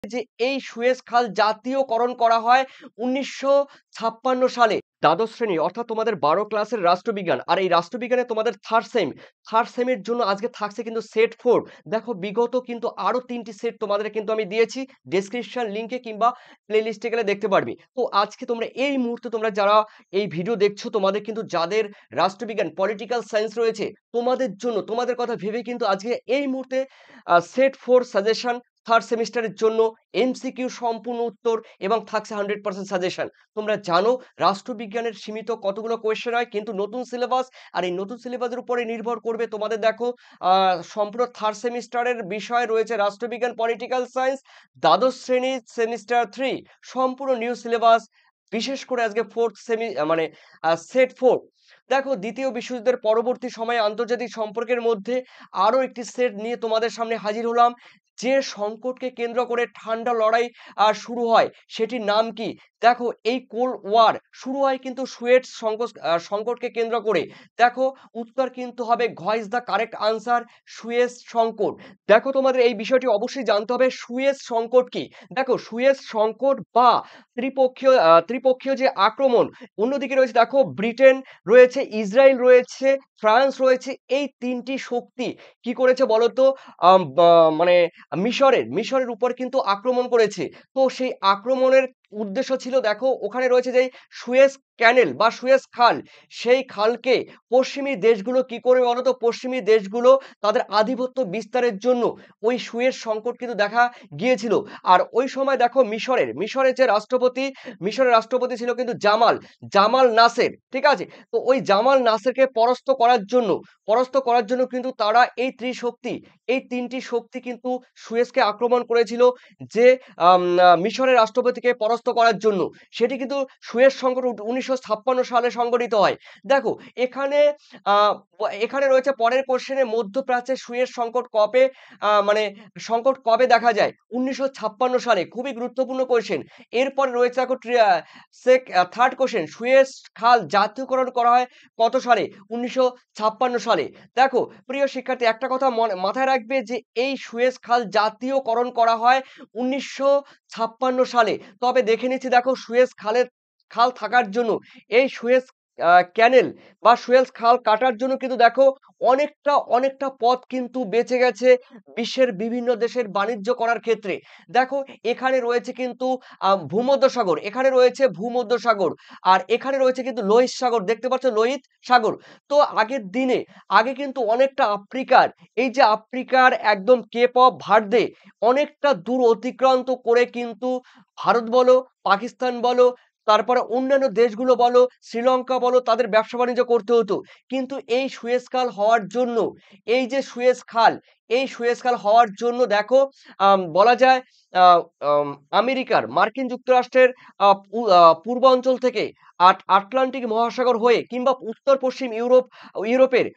যে এই সুয়েজ খাল জাতীয়করণ করা হয় ১৯৫৬ সালে। দ্বাদশ শ্রেণী অর্থাৎ তোমাদের ১২ ক্লাসের রাষ্ট্রবিজ্ঞান। আর এই রাষ্ট্রবিজ্ঞানে তোমাদের থার্ড সেমের জন্য আজকে থাকছে কিন্তু সেট 4। দেখো বিগত কিন্তু আরো ৩ টি সেট তোমাদের কিন্তু আমি দিয়েছি। ডেসক্রিপশন লিংকে কিংবা প্লেলিস্টে গেলে দেখতে পারবি। তো আজকে তোমরা এই মুহূর্তে তোমরা যারা এই ভিডিও দেখছো, তোমাদের কিন্তু যাদের রাষ্ট্রবিজ্ঞান, পলিটিক্যাল সায়েন্স রয়েছে, তোমাদের জন্য তোমাদের কথা ভেবে কিন্তু আজকে এই মুহূর্তে সেট 4 সাজেশন থার্ড সেমিস্টারের জন্য এমসিকিউ সম্পূর্ণ উত্তর এবং থাকছে 100% সাজেশন। তোমরা জানো রাষ্ট্রবিজ্ঞানের সীমিত কতগুলো কোয়েশ্চেন হয়, কিন্তু নতুন সিলেবাস, আর এই নতুন সিলেবাসের উপরে নির্ভর করবে তোমাদের দেখো সম্পূর্ণ থার্ড সেমিস্টারের বিষয় রয়েছে রাষ্ট্রবিজ্ঞান, পলিটিক্যাল সায়েন্স, দ্বাদশ শ্রেণী সেমিস্টার 3 সম্পূর্ণ নিউ সিলেবাস। বিশেষ করে আজকে ফোর্থ সেমি মানে সেট 4। দেখো দ্বিতীয় বিশ্বযুদ্ধের পরবর্তী সময়ে আন্তর্জাতিক সম্পর্কের মধ্যে আরো একটি সেট নিয়ে তোমাদের সামনে হাজির হলাম। যে সংকটকে কেন্দ্র করে ঠান্ডা লড়াই শুরু হয় সেটির নাম কি? দেখো এই কোল্ড ওয়ার শুরু হয় কিন্তু সুয়েজ সংকটকে কেন্দ্র করে। দেখো উত্তর কিন্তু হবে ঘ is the correct answer, Suez সংকট। দেখো তোমাদের এই বিষয়টি অবশ্যই জানতে হবে সুয়েজ সংকট কি। দেখো সুয়েজ সংকট বা ত্রিপক্ষীয় যে আক্রমণ, অন্যদিকে রয়েছে দেখো ব্রিটেন রয়েছে, ইসরায়েল রয়েছে, ফ্রান্স রয়েছে। এই তিনটি শক্তি কি করেছে বলতো? মানে মিশরের উপর কিন্তু আক্রমণ করেছে। তো সেই আক্রমণের উদ্দেশ্য ছিল, দেখো ওখানে রয়েছে যে সুয়েজ ক্যানেল বা সুয়েজ খাল, সেই খালকে পশ্চিমী দেশগুলো কি করে বলতো? পশ্চিমী দেশগুলো তাদের আধিপত্য বিস্তারের জন্য ওই সুয়েজ সংকট কিন্তু দেখা গিয়েছিল। আর ওই সময় দেখো মিশরের যে মিশরের রাষ্ট্রপতি ছিল কিন্তু জামাল নাসের, ঠিক আছে? তো ওই জামাল নাসেরকে পরাস্ত করার জন্য কিন্তু তারা এই তিনটি শক্তি কিন্তু সুয়েজকে আক্রমণ করেছিল, যে মিশরের রাষ্ট্রপতিকে পরাস্ত করার জন্য। সেটি কিন্তু সুয়েজ সংকট ১৯৫৬ সালে সংঘটিত হয়। দেখো এখানে এখানে রয়েছে পরের কোশ্চেনে, মধ্যপ্রাচ্যের সুয়েজ সংকট কবে দেখা যায়? ১৯৫৬ সালে। খুবই গুরুত্বপূর্ণ কোশ্চেন। এরপর রয়েছে দেখো থার্ড কোশ্চেন, সুয়েজ খাল জাতীয়করণ করা হয় কত সালে? ১৯৫৬ সালে। দেখো প্রিয় শিক্ষার্থী, একটা কথা মাথায় রাখবে যে এই সুয়েজ খাল জাতীয়করণ করা হয় ১৯৫৬ সালে। তবে দেখে নিচ্ছি, দেখো খাল থাকার জন্য এই সুয়েজ ক্যানেল বা সুয়েজ খাল কাটার জন্য কিন্তু দেখো অনেকটা পথ কিন্তু বেঁচে গেছে বিশ্বের বিভিন্ন দেশের বাণিজ্য করার ক্ষেত্রে। দেখো এখানে রয়েছে কিন্তু ভূমধ্যসাগর, আর এখানে রয়েছে কিন্তু লোহিত সাগর, দেখতে পাচ্ছ লোহিত সাগর। তো আগে কিন্তু অনেকটা আফ্রিকার একদম কেপ অফ ভার্দে অনেকটা দূর অতিক্রান্ত করে কিন্তু ভারত বলো, পাকিস্তান বলো, তারপরে অন্যান্য দেশগুলো বলো, শ্রীলঙ্কা বলো, তাদের ব্যবসা বাণিজ্য করতে হতো। কিন্তু এই সুয়েজ খাল হওয়ার জন্য, এই যে সুয়েজ খাল হওয়ার জন্য দেখো বলা যায় আহ, আম, মার্কিন যুক্তরাষ্ট্রের পূর্বাঞ্চল থেকে আটলান্টিক মহাসাগর হয়ে কিংবা উত্তর পশ্চিম ইউরোপের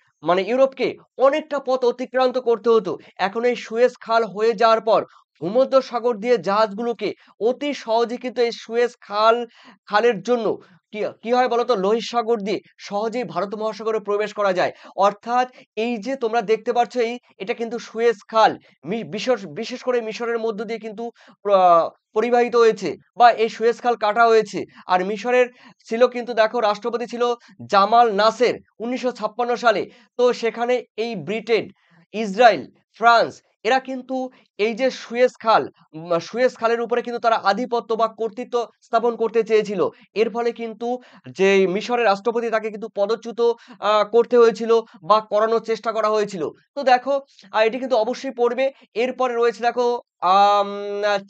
ইউরোপকে অনেকটা পথ অতিক্রান্ত করতে হতো। এখন এই সুয়েজ খাল হয়ে যাওয়ার পর ভূমধ্যসাগর দিয়ে জাহাজগুলোকে অতি সহজে কিন্তু এই খালের জন্য কি হয় বলতো? লোহিত সাগর দিয়ে সহজেই ভারত মহাসাগরে প্রবেশ করা যায়। অর্থাৎ এই যে তোমরা দেখতে পাচ্ছ, এটা কিন্তু সুয়েজ খাল বিশেষ করে মিশরের মধ্য দিয়ে কিন্তু পরিবাহিত হয়েছে বা এই সুয়েজ খাল কাটা হয়েছে। আর মিশরের ছিল কিন্তু দেখো রাষ্ট্রপতি ছিল জামাল নাসের ১৯৫৬ সালে। তো সেখানে এই ব্রিটেন, ইসরায়েল, ফ্রান্স এরা কিন্তু এই যে সুয়েজ খালের উপরে কিন্তু তারা আধিপত্য বা কর্তৃত্ব স্থাপন করতে চেয়েছিল। এর ফলে কিন্তু যে মিশরের রাষ্ট্রপতি তাকে কিন্তু পদচ্যুত করতে হয়েছিল বা করানোর চেষ্টা করা হয়েছিল। তো দেখো এটি কিন্তু অবশ্যই পড়বে। এরপরে রয়েছে দেখো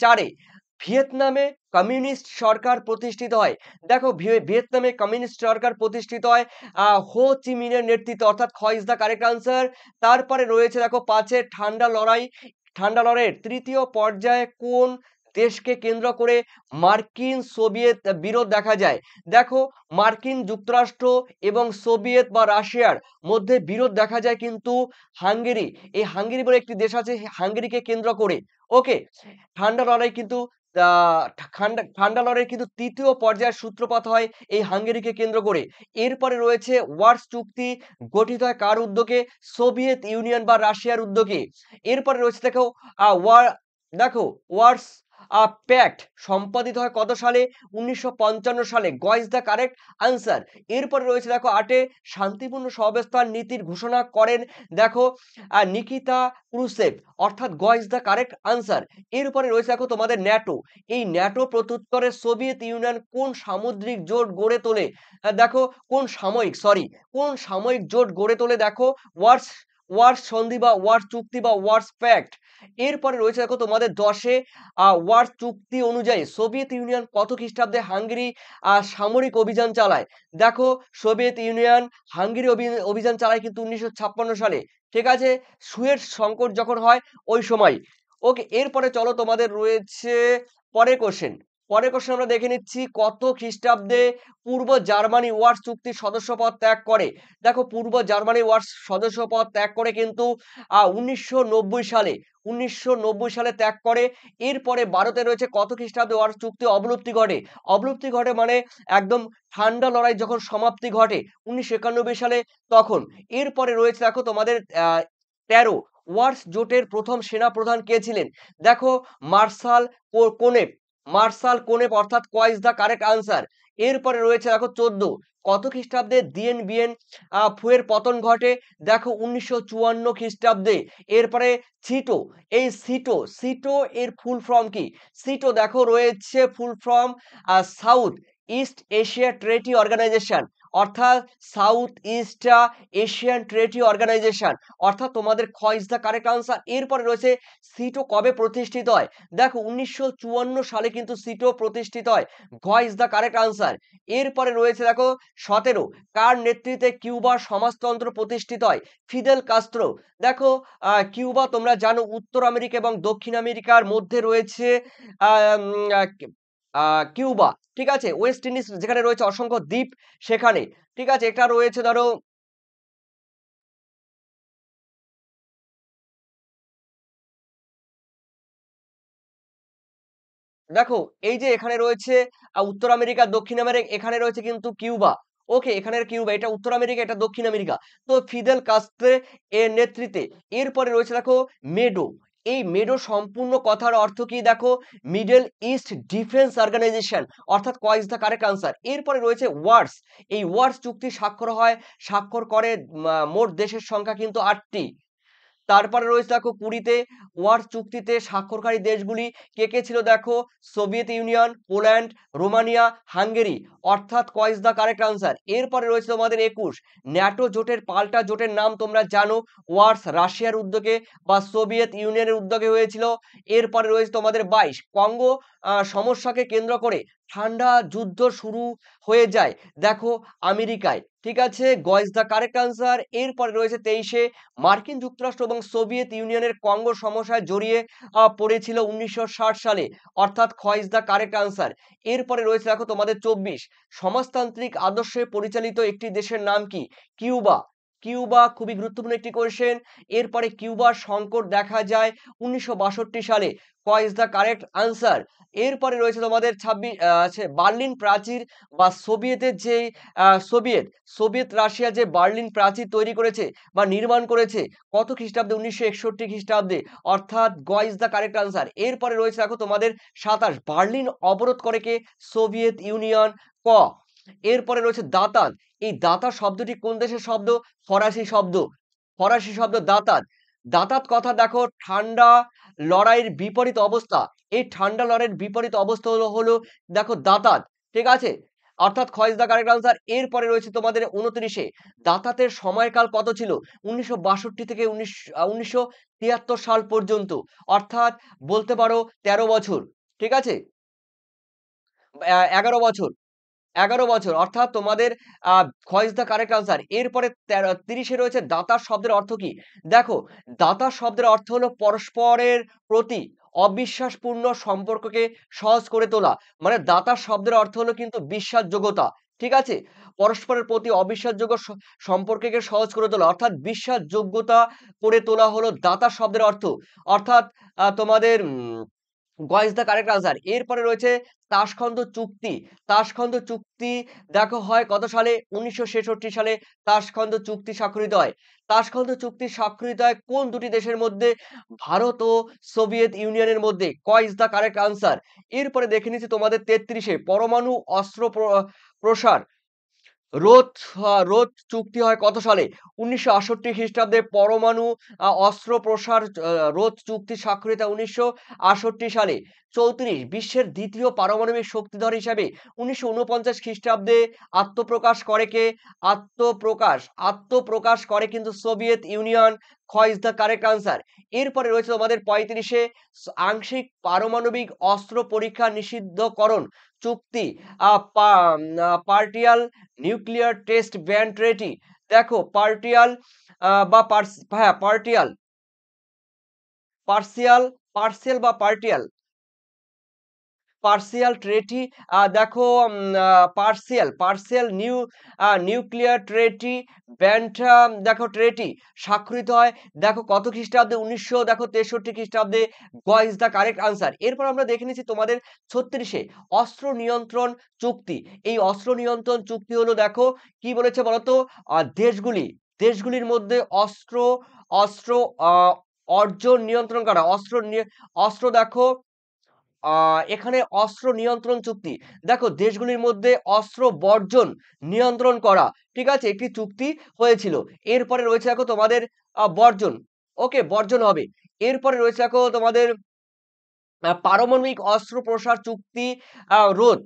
৪-এ ভিয়েতনামে কমিউনিস্ট সরকার প্রতিষ্ঠিত হয়। দেখো ভিয়েতনামে কমিউনিস্ট সরকার প্রতিষ্ঠিত হয় হো চি মিনের নেতৃত্বে, অর্থাৎ খ ইজ দ্য কারেক্ট আনসার। তারপরে রয়েছে দেখো ৫-এ ঠান্ডা লড়াইয়ের তৃতীয় পর্যায়ে কোন দেশকে কেন্দ্র করে মার্কিন সোভিয়েত বিরোধ দেখা যায়? দেখো মার্কিন যুক্তরাষ্ট্র এবং সোভিয়েত বা রাশিয়ার মধ্যে বিরোধ দেখা যায় কিন্তু হাঙ্গেরি, এই হাঙ্গেরি বলে একটি দেশ আছে, হাঙ্গেরিকে কেন্দ্র করে। ওকে, ঠান্ডা লড়াই কিন্তু ঠান্ডা লড়াই কিন্তু তৃতীয় পর্যায়ের সূত্রপাত হয় এই হাঙ্গেরিকে কেন্দ্র করে। এরপরে রয়েছে ওয়ার্স চুক্তি গঠিত হয় কার উদ্যোগে? সোভিয়েত ইউনিয়ন বা রাশিয়ার উদ্যোগে। এরপরে রয়েছে দেখো ওয়ার্স প্যাক্ট সম্পাদিত হয় কত সালে? ১৯৫৫ সালে। গ ইজ দ্য কারেক্ট আনসার। এরপরে রয়েছে দেখো ৮ এ শান্তিপূর্ণ সহাবস্থান নীতির ঘোষণা করেন দেখো নিকিতা ক্রুশেভ, অর্থাৎ গ ইজ দ্য কারেক্ট আনসার। এরপরে রয়েছে দেখো তোমাদের ন্যাটো। এই ন্যাটো প্রত্যুত্তরে সোভিয়েত ইউনিয়ন কোন সামুদ্রিক জোট গড়ে তোলে? দেখো কোন সাময়িক জোট গড়ে তোলে দেখো ওয়ার্স ওয়ার্স সন্ধি বা ওয়ার্স চুক্তি বা ওয়ার্স প্যাক্ট। এরপরে রয়েছে দেখো তোমাদের ১০ এ ওয়ার্স চুক্তি অনুযায়ী সোভিয়েত ইউনিয়ন কত খ্রিস্টাব্দে হাঙ্গেরি সামরিক অভিযান চালায়? দেখো সোভিয়েত ইউনিয়ন হাঙ্গেরি অভিযান চালায় কিন্তু ১৯৫৬ সালে। ঠিক আছে? সুয়েজ সংকট যখন হয় ওই সময়। ওকে, এরপরে চলো তোমাদের রয়েছে পরের কোশ্চেন। পরের কোশ্চেন আমরা দেখে নিচ্ছি, কত খ্রিস্টাব্দে পূর্ব জার্মানি ওয়ার্স চুক্তির সদস্যপদ ত্যাগ করে? দেখো পূর্ব জার্মানি ওয়ার্স সদস্যপদ ত্যাগ করে কিন্তু ১৯৯০ সালে। ১৯৯০ সালে ত্যাগ করে। এরপরে ভারতে রয়েছে কত খ্রিস্টাব্দে ওয়ার্স চুক্তি অবলুপ্তি ঘটে? অবলুপ্তি ঘটে মানে একদম ঠান্ডা লড়াই যখন সমাপ্তি ঘটে ১৯৯১ সালে তখন। এরপরে রয়েছে দেখো তোমাদের ১৩ ওয়ার্স জোটের প্রথম সেনা প্রধান কে ছিলেন? দেখো মার্শাল কোনেপ। মার্শাল কোনেপ, অর্থাৎ ক ইজ দ্য কারেক্ট আনসার। এরপরে রয়েছে দেখো ১৪ কত খ্রিস্টাব্দে দিয়েন বিয়েন ফুয়ের পতন ঘটে? দেখো ১৯৫৪ খ্রিস্টাব্দে। এরপরে সিটো, এই সিটো এর ফুল ফর্ম কি? সিটো দেখো রয়েছে full form South East Asia treaty organization, অর্থাৎ South East Asian treaty organization, অর্থাৎ তোমাদের খ ইজ দ্য কারেক্ট আনসার। এরপরে রয়েছে সিটো কবে প্রতিষ্ঠিত হয়? দেখো ১৯৫৪ সালে কিন্তু সিটো প্রতিষ্ঠিত হয়। ঘ ইজ দ্য কারেক্ট আনসার। এরপরে রয়েছে দেখো ১৭ কার নেতৃত্বে কিউবার সমাজতন্ত্র প্রতিষ্ঠিত হয়? Fidel Castro. দেখো কিউবা তোমরা জানো উত্তর আমেরিকা এবং দক্ষিণ আমেরিকার মধ্যে রয়েছে আহ, উম, আহ, কিউবা। ঠিক আছে? ওয়েস্ট ইন্ডিজ যেখানে রয়েছে অসংখ্য দ্বীপ সেখানে। ঠিক আছে? এটা রয়েছে ধরো দেখো এই যে এখানে রয়েছে উত্তর আমেরিকা দক্ষিণ আমেরিকা, এখানে রয়েছে কিন্তু কিউবা। ওকে, এখানের কিউবা এটা উত্তর আমেরিকা, এটা দক্ষিণ আমেরিকা। তো ফিদেল কাস্ত্রে এর নেতৃত্বে। এরপরে রয়েছে দেখো মেডো। এই মেডো সম্পূর্ণ কথার অর্থ কি? দেখো মিডল ইস্ট ডিফেন্স অর্গানাইজেশন, অর্থাৎ ক ইজ দ্য কারেক্ট আনসার। এরপরে রয়েছে ওয়ার্স। এই ওয়ার্স চুক্তি স্বাক্ষর করে মোট দেশের সংখ্যা কিন্তু ৮টি। তারপরে রয়েছে দেখো ২০-তে ওয়ার্স চুক্তিতে স্বাক্ষরকারী দেশগুলি কে কে ছিল? দেখো Soviet union, Poland, Romania, Hungary, অর্থাৎ ক ইজ দ্য কারেক্ট আনসার। এরপরে রয়েছে তোমাদের ২১ ন্যাটো জোটের পাল্টা জোটের নাম তোমরা জানো, ওয়ার্স রাশিয়ার উদ্যোগে বা সোভিয়েত ইউনিয়নের উদ্যোগে হয়েছিল। এরপরে রয়েছে তোমাদের ২২ কঙ্গো সমস্যাকে কেন্দ্র করে ঠান্ডা যুদ্ধ শুরু হয়ে যায় দেখো আমেরিকায়। ঠিক আছে? গ ইজ দ্য কারেক্ট আনসার। এরপরে রয়েছে ২৩-এ মার্কিন যুক্তরাষ্ট্র এবং সোভিয়েত ইউনিয়নের কঙ্গো সমস্যায় জড়িয়ে পড়েছিল ১৯৬০ সালে, অর্থাৎ খ ইজ দ্য কারেক্ট আনসার। এরপরে রয়েছে দেখো তোমাদের ২৪ সমাজতান্ত্রিক আদর্শে পরিচালিত একটি দেশের নাম কি? কিউবা। কিউবা খুবই গুরুত্বপূর্ণ একটি কোয়েশ্চেন। এরপরে কিউবার সংকট দেখা যায় ১৯৬২ সালে। ক ইজ দ্য কারেক্ট আনসার। এরপরে রয়েছে তোমাদের ২৬ বার্লিন প্রাচীর বা সোভিয়েতের যে সোভিয়েত সোভিয়েত রাশিয়া যে বার্লিন প্রাচীর তৈরি করেছে বা নির্মাণ করেছে কত খ্রিস্টাব্দে? ১৯৬১ খ্রিস্টাব্দে, অর্থাৎ গ ইজ দ্য কারেক্ট আনসার। এরপরে রয়েছে দেখো তোমাদের ২৭ বার্লিন অবরোধ করে কে? Soviet union. ক। এরপরে রয়েছে দাঁতান। এই দাঁতার শব্দটি কোন দেশের শব্দ? ফরাসি শব্দ। ফরাসি শব্দ দাঁতাত। দাঁতাত কথা দেখো ঠান্ডা লড়াইয়ের বিপরীত অবস্থা। এই ঠান্ডা লড়াইয়ের বিপরীত অবস্থা হলো দেখো দাঁতাত। ঠিক আছে? অর্থাৎ খ ইজ দ্য কারেক্ট আনসার। এরপরে রয়েছে তোমাদের ২৯-এ দাঁতাতের সময়কাল কত ছিল? ১৯৬২ থেকে ১৯৭৩ সাল পর্যন্ত, অর্থাৎ বলতে পারো ১৩ বছর। ঠিক আছে? ১১ বছর। ১১ বছর, অর্থাৎ তোমাদের খ ইজ দ্য কারেক্ট আনসার। এরপরে ৩০-এ রয়েছে দাতার শব্দের অর্থ কি? দেখো দাতার শব্দের অর্থ হলো পরস্পরের প্রতি অবিশ্বাসপূর্ণ সম্পর্ককে সহজ করে তোলা। মানে দাতার শব্দের অর্থ হলো কিন্তু বিশ্বাসযোগ্যতা। ঠিক আছে? পরস্পরের প্রতি অবিশ্বাসযোগ্য সম্পর্ককে সহজ করে তোলা, অর্থাৎ বিশ্বাসযোগ্যতা করে তোলা হলো দাতার শব্দের অর্থ। অর্থাৎ তোমাদের গ ইজ দ্য কারেক্ট আনসার। এরপরে রয়েছে তাশখন্দ চুক্তি। তাশখন্দ চুক্তি দেখো হয় কত সালে? ১৯৬৬ সালে তাশখন্দ চুক্তি স্বাক্ষরিত হয়। তাশখন্দ চুক্তি স্বাক্ষরিত হয় কোন দুটি দেশের মধ্যে? ভারত ও সোভিয়েত ইউনিয়নের মধ্যে। ক ইজ দ্য কারেক্ট আনসার। এরপরে দেখে নিচ্ছি তোমাদের ৩৩ এ পরমাণু অস্ত্র প্রসার রোধ চুক্তি হয় কত সালে? ১৯৬৮ খ্রিস্টাব্দে পরমাণু অস্ত্র প্রসার রোধ চুক্তি স্বাক্ষরিত হয় ১৯৬৮ সালে। ৩৪ বিশ্বের দ্বিতীয় পারমাণবিক শক্তিধর হিসাবে ১৯৪৯ খ্রিস্টাব্দে আত্মপ্রকাশ করে কে? আত্মপ্রকাশ করে কিন্তু সোভিয়েত ইউনিয়ন। খ ইজ দ্য কারেক্ট আনসার। এরপরে রয়েছে তোমাদের ৩৫ এ আংশিক পারমাণবিক অস্ত্র পরীক্ষা নিষিদ্ধকরণ চুক্তি পার্টিয়াল নিউক্লিয়ার টেস্ট ব্যান ট্রেটি। দেখো পার্টিয়াল বা হ্যাঁ পার্সিয়াল পার্সিয়াল বা পার্সিয়াল ট্রেটি দেখো পার্সিয়াল নিউক্লিয়ার ট্রেটি ব্যান্ড দেখো ট্রেটি স্বাক্ষরিত হয় দেখো কত খ্রিস্টাব্দে? ১৯৬৩ খ্রিস্টাব্দে। গ ইজ দ্য কারেক্ট আনসার। এরপর আমরা দেখে নিচ্ছি তোমাদের ৩৬ এ অস্ত্র নিয়ন্ত্রণ চুক্তি। এই অস্ত্র নিয়ন্ত্রণ চুক্তি হলো দেখো কি বলেছে বলতো? দেশগুলির মধ্যে অস্ত্র অস্ত্র আহ, অর্জন নিয়ন্ত্রণ করা অস্ত্র দেখো এখানে অস্ত্র নিয়ন্ত্রণ চুক্তি। দেখো দেশগুলির মধ্যে অস্ত্র বর্জন নিয়ন্ত্রণ করা, ঠিক আছে? একটি চুক্তি হয়েছিল। এরপরে রয়েছে দেখো তোমাদের বর্জন। ওকে, বর্জন হবে। এরপরে রয়েছে দেখো তোমাদের পারমাণবিক অস্ত্র প্রসার চুক্তি রোধ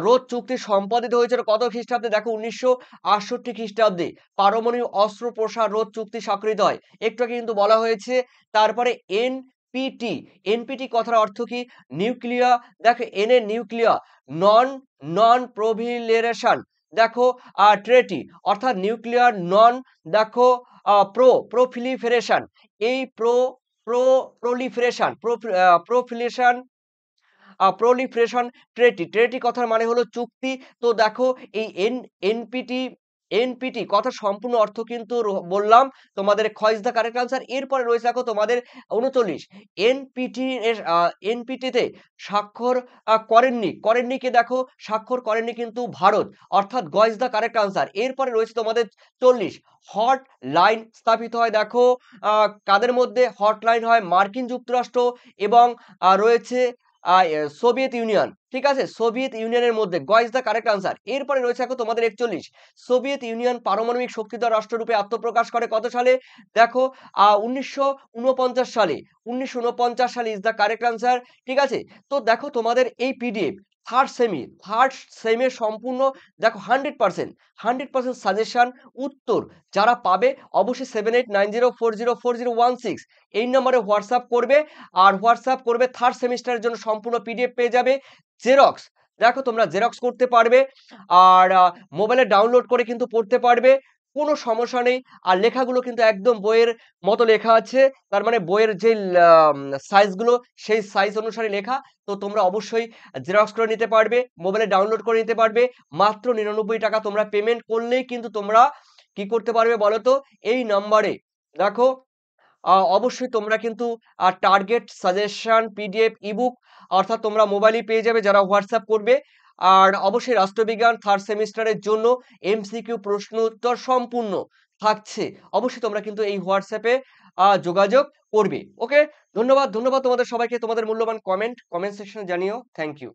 রোধ চুক্তি সম্পাদিত হয়েছিল কত খ্রিস্টাব্দে? দেখো ১৯৬৮ খ্রিস্টাব্দে পারমাণবিক অস্ত্র প্রসার রোধ চুক্তি স্বাক্ষরিত হয়। একটু আগে কিন্তু বলা হয়েছে। তারপরে এনপিটি। এনপিটি কথার অর্থ কি? নিউক্লিয়ার। দেখো এন এ নিউক্লিয়ার নন নন প্রভিলেরেশন দেখো ট্রেটি, অর্থাৎ নিউক্লিয়ার নন দেখো প্রোফিলিফারেশন। এই প্রো প্রলিফারেশন প্রোফিলেশন প্রলিফারেশন ট্রেটি কথার মানে হলো চুক্তি। তো দেখো এই এনপিটি কথার সম্পূর্ণ অর্থ কিন্তু বললাম তোমাদের। খ ইজ দ্য কারেক্ট আনসার। এরপরে রয়েছে দেখো তোমাদের ৩৯ এনপিটিতে স্বাক্ষর করেননি কে? দেখো স্বাক্ষর করেননি কিন্তু ভারত, অর্থাৎ গ ইজ দ্য কারেক্ট আনসার। এরপরে রয়েছে তোমাদের ৪০ হট লাইন স্থাপিত হয় দেখো কাদের মধ্যে? হটলাইন হয় মার্কিন যুক্তরাষ্ট্র এবং রয়েছে সোভিয়েত ইউনিয়ন, ঠিক আছে? সোভিয়েত ইউনিয়নের মধ্যে। গ ইজ দ্য কারেক্ট আনসার। এরপরে রয়েছে দেখো তোমাদের ৪১ সোভিয়েত ইউনিয়ন পারমাণবিক শক্তিধর রাষ্ট্ররূপে আত্মপ্রকাশ করে কত সালে? দেখো ১৯৪৯ সালে। ১৯৪৯ সালে ইজ দ্য কারেক্ট আনসার, ঠিক আছে? তো দেখো তোমাদের এই পিডিএফ থার্ড সেমের সম্পূর্ণ দেখো 100% সাজেশন উত্তর যারা পাবে অবশ্যই 7890404016 এই নম্বরে হোয়াটসঅ্যাপ করবে। আর হোয়াটসঅ্যাপ করবে থার্ড সেমিস্টারের জন্য সম্পূর্ণ পিডিএফ পেয়ে যাবে। জেরক্স দেখো তোমরা জেরক্স করতে পারবে আর মোবাইলে ডাউনলোড করে কিন্তু পড়তে পারবে, কোনো সমস্যা নেই। আর লেখাগুলো কিন্তু একদম বইয়ের মতো লেখা আছে, তার মানে বইয়ের যে সাইজগুলো সেই সাইজ অনুসারে লেখা। তো তোমরা অবশ্যই জেরক্স করে নিতে পারবে, মোবাইলে ডাউনলোড করে নিতে পারবে। মাত্র ৯৯ টাকা তোমরা পেমেন্ট করলেই কিন্তু তোমরা কি করতে পারবে বলো তো? এই নাম্বারে দেখো অবশ্যই তোমরা কিন্তু টার্গেট সাজেশন পিডিএফ ইবুক অর্থাৎ তোমরা মোবাইলেই পেয়ে যাবে যারা হোয়াটসঅ্যাপ করবে। আর অবশ্যই রাষ্ট্রবিজ্ঞান থার্ড সেমিস্টারের জন্য এমসিকিউ প্রশ্ন উত্তর সম্পূর্ণ থাকছে। অবশ্যই তোমরা কিন্তু এই হোয়াটসঅ্যাপে যোগাযোগ করবে। ওকে, ধন্যবাদ তোমাদের সবাইকে। তোমাদের মূল্যবান কমেন্ট সেকশনে জানিও। Thank you.